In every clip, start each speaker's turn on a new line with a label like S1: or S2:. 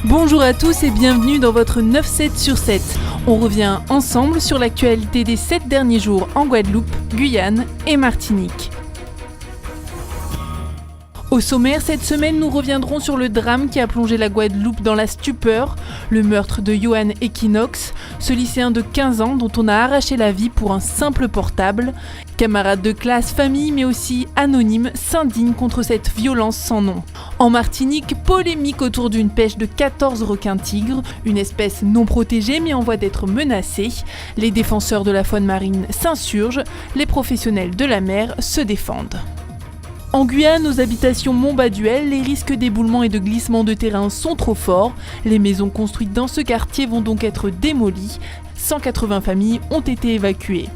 S1: Bonjour à tous et bienvenue dans votre 9-7 sur 7. On revient ensemble sur l'actualité des 7 derniers jours en Guadeloupe, Guyane et Martinique. Au sommaire, cette semaine, nous reviendrons sur le drame qui a plongé la Guadeloupe dans la stupeur, le meurtre de Yohan Equinox, ce lycéen de 15 ans dont on a arraché la vie pour un simple portable. Camarades de classe, famille, mais aussi anonymes s'indignent contre cette violence sans nom. En Martinique, polémique autour d'une pêche de 14 requins-tigres, une espèce non protégée mais en voie d'être menacée. Les défenseurs de la faune marine s'insurgent, les professionnels de la mer se défendent. En Guyane, aux habitations Montbaduel, les risques d'éboulement et de glissement de terrain sont trop forts. Les maisons construites dans ce quartier vont donc être démolies. 180 familles ont été évacuées.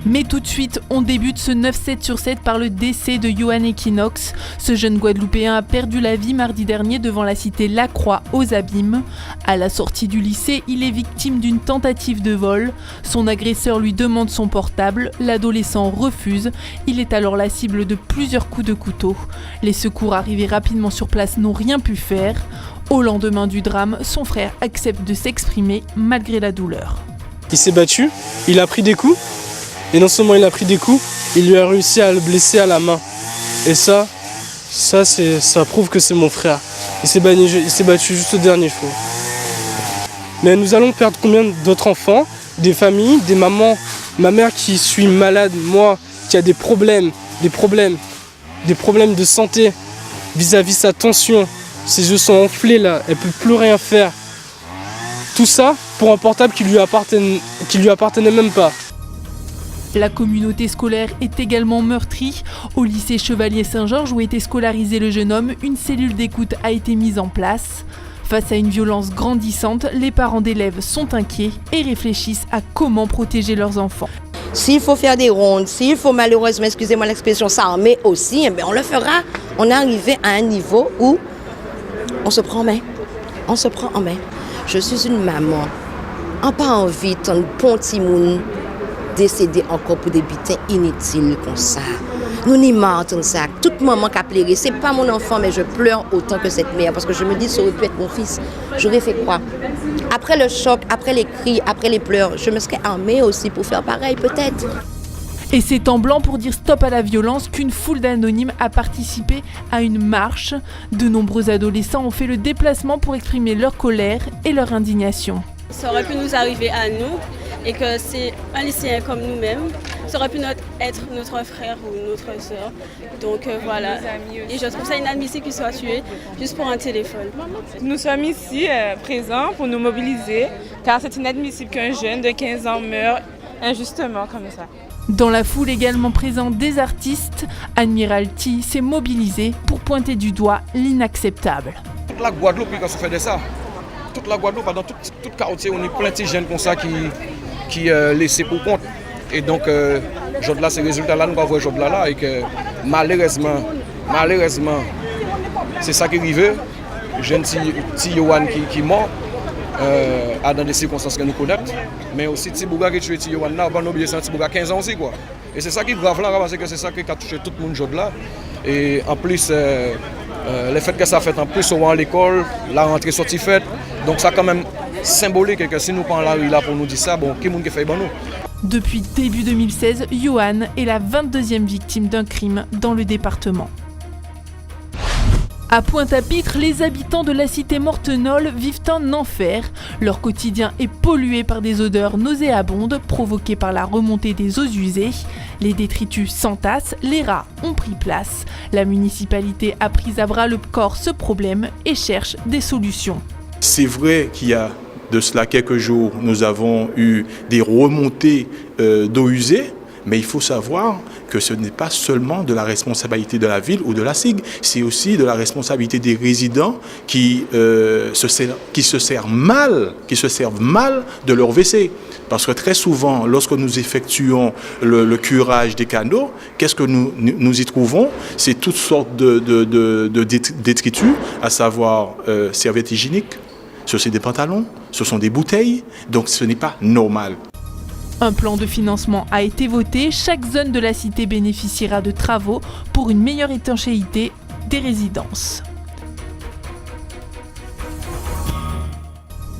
S1: Mais tout de suite, on débute ce 9-7 sur 7 par le décès de Yohan Equinox. Ce jeune Guadeloupéen a perdu la vie mardi dernier devant la cité Lacroix aux Abîmes. À la sortie du lycée, il est victime d'une tentative de vol. Son agresseur lui demande son portable. L'adolescent refuse. Il est alors la cible de plusieurs coups de couteau. Les secours arrivés rapidement sur place n'ont rien pu faire. Au lendemain du drame, son frère accepte de s'exprimer malgré la douleur.
S2: Il s'est battu, il a pris des coups. Et non seulement il a pris des coups, il lui a réussi à le blesser à la main. Et ça prouve que c'est mon frère. Il s'est battu juste au dernier faux. Mais nous allons perdre combien d'autres enfants, des familles, des mamans, ma mère qui suis malade, moi qui a des problèmes de santé vis-à-vis sa tension. Ses yeux sont enflés là, elle peut plus rien faire. Tout ça pour un portable qui lui appartenait même pas.
S1: La communauté scolaire est également meurtrie. Au lycée Chevalier Saint-Georges où était scolarisé le jeune homme, une cellule d'écoute a été mise en place. Face à une violence grandissante, les parents d'élèves sont inquiets et réfléchissent à comment protéger leurs enfants.
S3: S'il faut faire des rondes, s'il faut malheureusement, excusez-moi l'expression, s'armer aussi, on le fera. On est arrivé à un niveau où on se prend en main. On se prend en main. Je suis une maman. On n'a pas envie de ton bon petit monde décéder encore pour des butins inutiles comme ça. Nous n'y marre ça. Toute maman qui a pleuré, c'est pas mon enfant, mais je pleure autant que cette mère parce que je me dis ça aurait pu être mon fils. J'aurais fait quoi? Après le choc, après les cris, après les pleurs, je me serais armée aussi pour faire pareil peut-être.
S1: Et c'est en blanc pour dire stop à la violence qu'une foule d'anonymes a participé à une marche. De nombreux adolescents ont fait le déplacement pour exprimer leur colère et leur indignation.
S4: Ça aurait pu nous arriver à nous et que c'est un lycéen comme nous-mêmes. Ça aurait pu être notre frère ou notre soeur. Donc voilà. Et je trouve ça inadmissible qu'il soit tué juste pour un téléphone.
S5: Nous sommes ici présents pour nous mobiliser car c'est inadmissible qu'un jeune de 15 ans meure injustement comme ça.
S1: Dans la foule également présente des artistes, Admiralty s'est mobilisé pour pointer du doigt l'inacceptable.
S6: Toute la Guadeloupe, quand on fait de ça, toute la Guadeloupe, dans tout quartier, on est plein de jeunes comme ça qui laissent pour compte. Et donc, là, ces résultats-là, nous allons voir là et que malheureusement, c'est ça qui arrive. Jeune petit Yohan qui mort dans des circonstances que nous connaissons. Mais aussi, petit Bouga qui tue petit Yohan là, on n'a pas oublié c'est un petit Bouga 15 ans aussi. Quoi. Et c'est ça qui est grave là, parce que c'est ça qui a touché tout le monde là. Et en plus, le fait que ça fait en plus on va à l'école, la rentrée sortie faite, donc ça quand même symbolique que si nous prenons la rue là pour nous dire ça, bon, qui est-ce qui fait bon nous?
S1: Depuis début 2016, Yohan est la 22e victime d'un crime dans le département. À Pointe-à-Pitre, les habitants de la cité Mortenol vivent un enfer. Leur quotidien est pollué par des odeurs nauséabondes provoquées par la remontée des eaux usées. Les détritus s'entassent, les rats ont pris place. La municipalité a pris à bras le corps ce problème et cherche des solutions.
S7: C'est vrai qu'il y a de cela quelques jours, nous avons eu des remontées d'eau usée, mais il faut savoir que ce n'est pas seulement de la responsabilité de la ville ou de la SIG, c'est aussi de la responsabilité des résidents qui se servent mal de leur WC. Parce que très souvent, lorsque nous effectuons le curage des canaux, qu'est-ce que nous y trouvons? C'est toutes sortes de détritus, à savoir serviettes hygiéniques, ce sont des pantalons, ce sont des bouteilles, donc ce n'est pas normal.
S1: Un plan de financement a été voté. Chaque zone de la cité bénéficiera de travaux pour une meilleure étanchéité des résidences.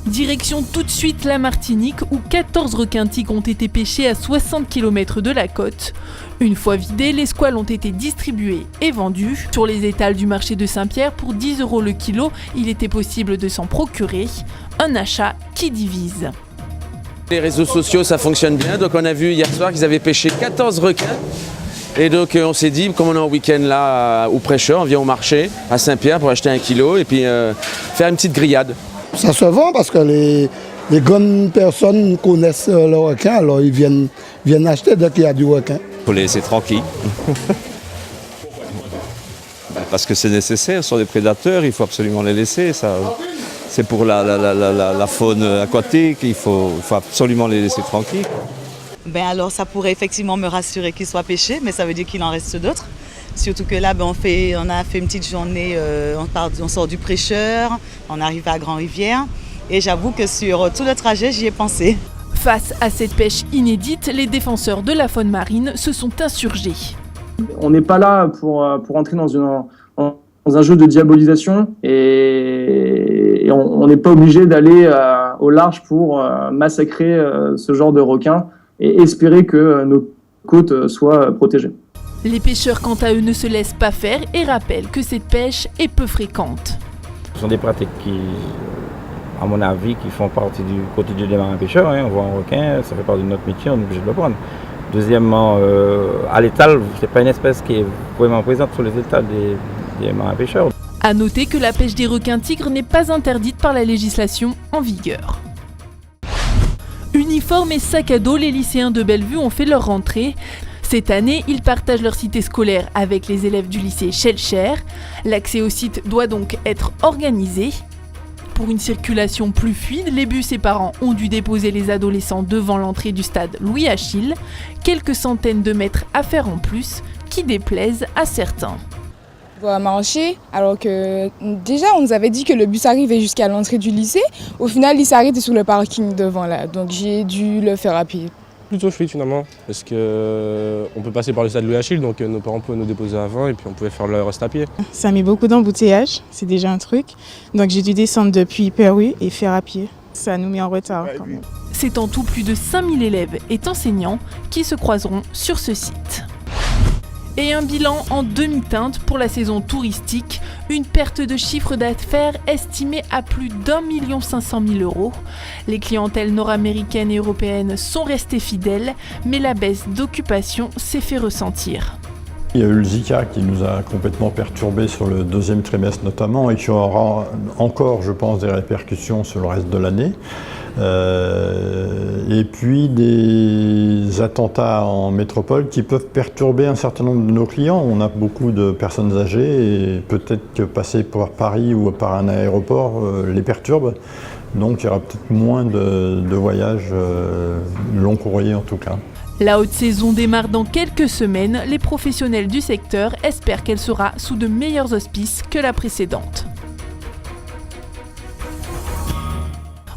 S1: Direction tout de suite la Martinique où 14 requins-tigres ont été pêchés à 60 km de la côte. Une fois vidés, les squales ont été distribués et vendus. Sur les étals du marché de Saint-Pierre, pour 10 € le kilo, il était possible de s'en procurer. Un achat qui divise.
S8: Les réseaux sociaux, ça fonctionne bien. Donc on a vu hier soir qu'ils avaient pêché 14 requins. Et donc on s'est dit, comme on est en week-end là au prêcheur, on vient au marché à Saint-Pierre pour acheter 1 kilo et puis faire une petite grillade.
S9: Ça se vend parce que les grandes personnes connaissent le requin, alors ils viennent acheter dès qu'il y a du requin.
S10: Il faut les laisser tranquilles. Parce que c'est nécessaire, ce sont des prédateurs, il faut absolument les laisser. C'est pour la faune aquatique, il faut absolument les laisser tranquilles.
S11: Alors ça pourrait effectivement me rassurer qu'ils soient pêchés, mais ça veut dire qu'il en reste d'autres. Surtout que là, on a fait une petite journée, on sort du prêcheur, on arrive à Grand-Rivière. Et j'avoue que sur tout le trajet, j'y ai pensé.
S1: Face à cette pêche inédite, les défenseurs de la faune marine se sont insurgés.
S12: On n'est pas là pour entrer dans un jeu de diabolisation et on n'est pas obligé d'aller au large pour massacrer ce genre de requins et espérer que nos côtes soient protégées.
S1: Les pêcheurs, quant à eux, ne se laissent pas faire et rappellent que cette pêche est peu fréquente.
S13: Ce sont des pratiques qui, à mon avis, qui font partie du quotidien des marins pêcheurs. On voit un requin, ça fait partie de notre métier, on est obligé de le prendre. Deuxièmement, à l'étal, ce n'est pas une espèce qui est vraiment présente sur les étals des marins pêcheurs.
S1: À noter que la pêche des requins-tigres n'est pas interdite par la législation en vigueur. Uniformes et sacs à dos, les lycéens de Bellevue ont fait leur rentrée. Cette année, ils partagent leur cité scolaire avec les élèves du lycée Schellcher. L'accès au site doit donc être organisé. Pour une circulation plus fluide, les bus et parents ont dû déposer les adolescents devant l'entrée du stade Louis-Achille. Quelques centaines de mètres à faire en plus, qui déplaisent à certains.
S5: On va marcher, alors que déjà on nous avait dit que le bus arrivait jusqu'à l'entrée du lycée. Au final, il s'est arrêté sur le parking devant là, donc j'ai dû le faire à pied.
S2: Plutôt fluide finalement, parce qu'on peut passer par le stade Louis-Achille, donc nos parents pouvaient nous déposer avant et puis on pouvait faire le reste à pied.
S14: Ça met beaucoup d'embouteillages, c'est déjà un truc. Donc j'ai dû descendre depuis Perru et faire à pied. Ça nous met en retard quand même.
S1: C'est en tout plus de 5000 élèves et enseignants qui se croiseront sur ce site. Et un bilan en demi-teinte pour la saison touristique, une perte de chiffre d'affaires estimée à plus d'1 500 000 €. Les clientèles nord-américaines et européennes sont restées fidèles, mais la baisse d'occupation s'est fait ressentir.
S15: Il y a eu le Zika qui nous a complètement perturbés sur le deuxième trimestre notamment et qui aura encore, je pense, des répercussions sur le reste de l'année. Et puis des attentats en métropole qui peuvent perturber un certain nombre de nos clients. On a beaucoup de personnes âgées et peut-être que passer par Paris ou par un aéroport les perturbe. Donc il y aura peut-être moins de voyages long courrier en tout cas.
S1: La haute saison démarre dans quelques semaines. Les professionnels du secteur espèrent qu'elle sera sous de meilleurs auspices que la précédente.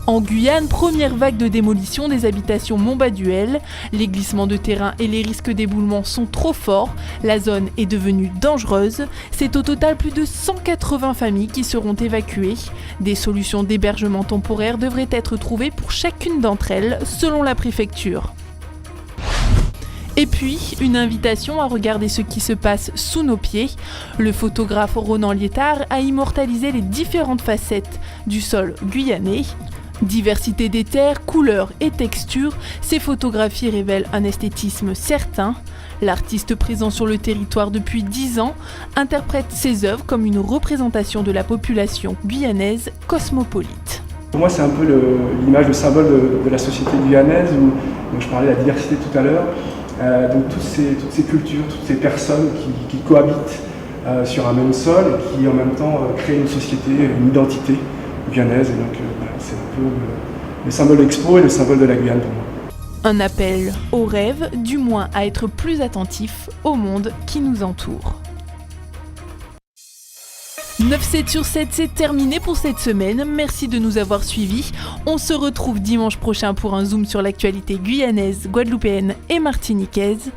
S1: En Guyane, première vague de démolition des habitations Montbaduel. Les glissements de terrain et les risques d'éboulement sont trop forts. La zone est devenue dangereuse. C'est au total plus de 180 familles qui seront évacuées. Des solutions d'hébergement temporaire devraient être trouvées pour chacune d'entre elles, selon la préfecture. Et puis, une invitation à regarder ce qui se passe sous nos pieds. Le photographe Ronan Liétard a immortalisé les différentes facettes du sol guyanais. Diversité des terres, couleurs et textures, ces photographies révèlent un esthétisme certain. L'artiste présent sur le territoire depuis 10 ans interprète ses œuvres comme une représentation de la population guyanaise cosmopolite.
S16: Pour moi, c'est un peu l'image, le symbole de la société guyanaise où je parlais de la diversité tout à l'heure. Donc toutes ces cultures, toutes ces personnes qui cohabitent sur un même sol et qui en même temps créent une société, une identité guyanaise. Et donc c'est un peu le symbole Expo et le symbole de la Guyane pour moi.
S1: Un appel au rêve, du moins à être plus attentif au monde qui nous entoure. 9/7 sur 7, c'est terminé pour cette semaine. Merci de nous avoir suivis. On se retrouve dimanche prochain pour un zoom sur l'actualité guyanaise, guadeloupéenne et martiniquaise.